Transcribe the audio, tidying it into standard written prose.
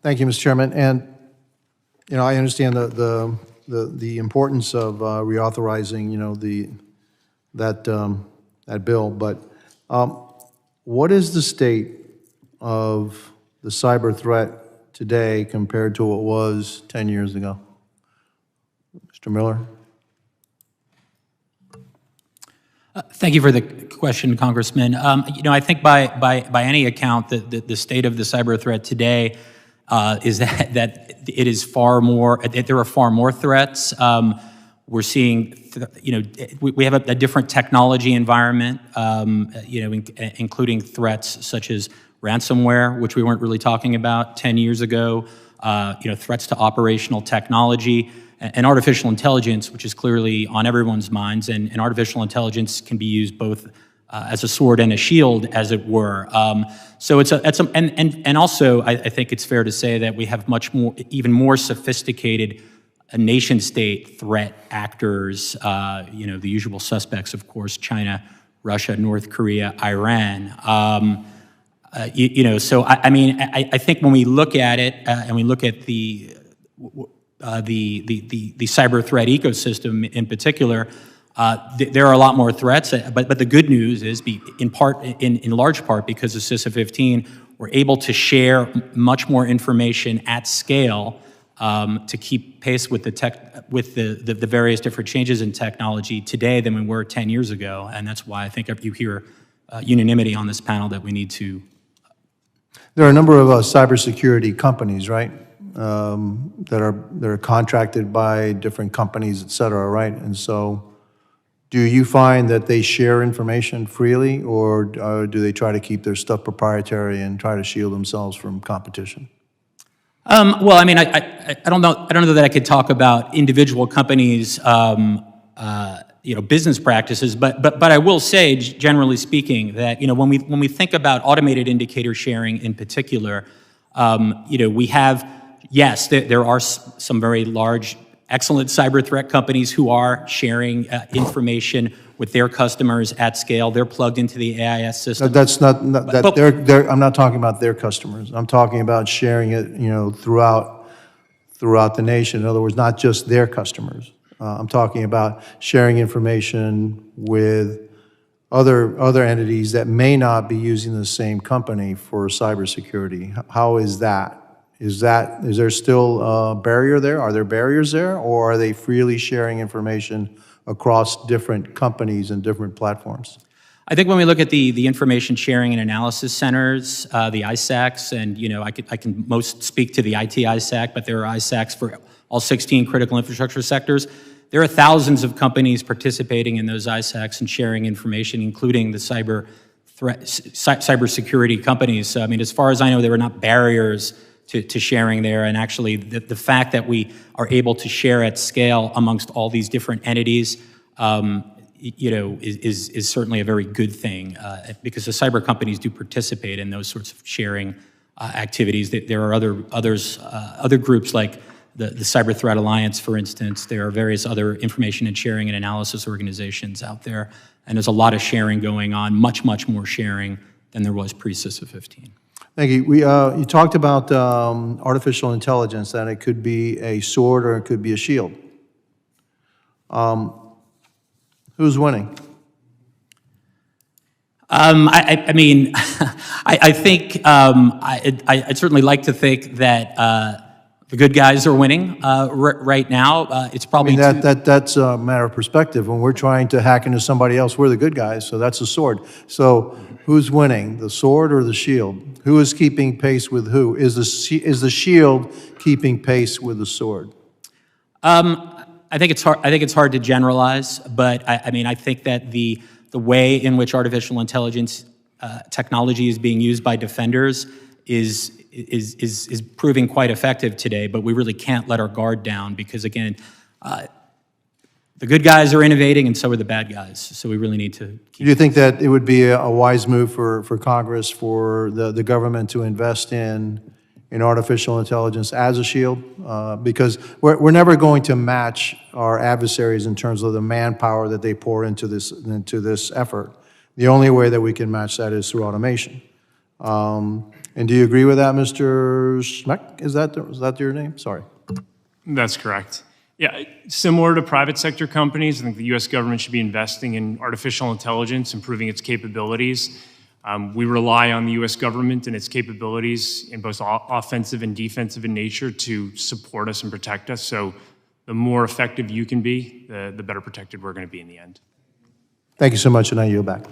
Thank you, Mr. Chairman. And I understand the importance of reauthorizing that bill, but what is the state of the cyber threat today compared to what it was 10 years ago? Mr. Miller? Thank you for the question, Congressman. I think by any account, the state of the cyber threat today is that it is far more. There are far more threats. We're seeing, we have a different technology environment, including threats such as ransomware, which we weren't really talking about 10 years ago. Threats to operational technology. And artificial intelligence, which is clearly on everyone's minds, and artificial intelligence can be used both as a sword and a shield, as it were. So and also I think it's fair to say that we have even more sophisticated nation-state threat actors. The usual suspects, of course: China, Russia, North Korea, Iran. So I think when we look at it and we look at the cyber threat ecosystem in particular, there are a lot more threats. But the good news is, in large part, because of CISA 15, we're able to share much more information at scale to keep pace with the various different changes in technology today than we were 10 years ago. And that's why I think you hear unanimity on this panel that we need to. There are a number of cybersecurity companies, right? That are contracted by different companies, et cetera, right? And so do you find that they share information freely, or do they try to keep their stuff proprietary and try to shield themselves from competition? Well, I don't know that I could talk about individual companies' business practices, but I will say, generally speaking, that when we think about automated indicator sharing in particular, we have. Yes, there are some very large, excellent cyber threat companies who are sharing information with their customers at scale. They're plugged into the AIS system. That's not I'm not talking about their customers. I'm talking about sharing it, throughout the nation. In other words, not just their customers. I'm talking about sharing information with other entities that may not be using the same company for cybersecurity. How is that? Is there still a barrier there? Are there barriers there, or are they freely sharing information across different companies and different platforms? I think when we look at the information sharing and analysis centers, the ISACs, and I can most speak to the IT ISAC, but there are ISACs for all 16 critical infrastructure sectors. There are thousands of companies participating in those ISACs and sharing information, including the cybersecurity companies. So, as far as I know, there are not barriers to sharing there, and actually the fact that we are able to share at scale amongst all these different entities, is certainly a very good thing, because the cyber companies do participate in those sorts of sharing activities. There are other groups like the Cyber Threat Alliance, for instance. There are various other information and sharing and analysis organizations out there, and there's a lot of sharing going on, much more sharing than there was pre-CISA 15. Thank you. You talked about artificial intelligence, that it could be a sword or it could be a shield. Who's winning? I think I'd certainly like to think that the good guys are winning right now. It's probably that's a matter of perspective. When we're trying to hack into somebody else, we're the good guys, so that's a sword. So who's winning, the sword or the shield? Who is keeping pace with who? Is the shield keeping pace with the sword? I think it's hard to generalize, but I think that the way in which artificial intelligence technology is being used by defenders is proving quite effective today. But we really can't let our guard down, because again, the good guys are innovating and so are the bad guys. So we really need to keep. Do you think that it would be a wise move for Congress, for the government to invest in artificial intelligence as a shield? Because we're never going to match our adversaries in terms of the manpower that they pour into this effort. The only way that we can match that is through automation. And do you agree with that, Mr. Schmeck? Is that your name? Sorry. That's correct. Yeah, similar to private sector companies, I think the U.S. government should be investing in artificial intelligence, improving its capabilities. We rely on the U.S. government and its capabilities in both offensive and defensive in nature to support us and protect us. So the more effective you can be, the better protected we're going to be in the end. Thank you so much, and I yield back.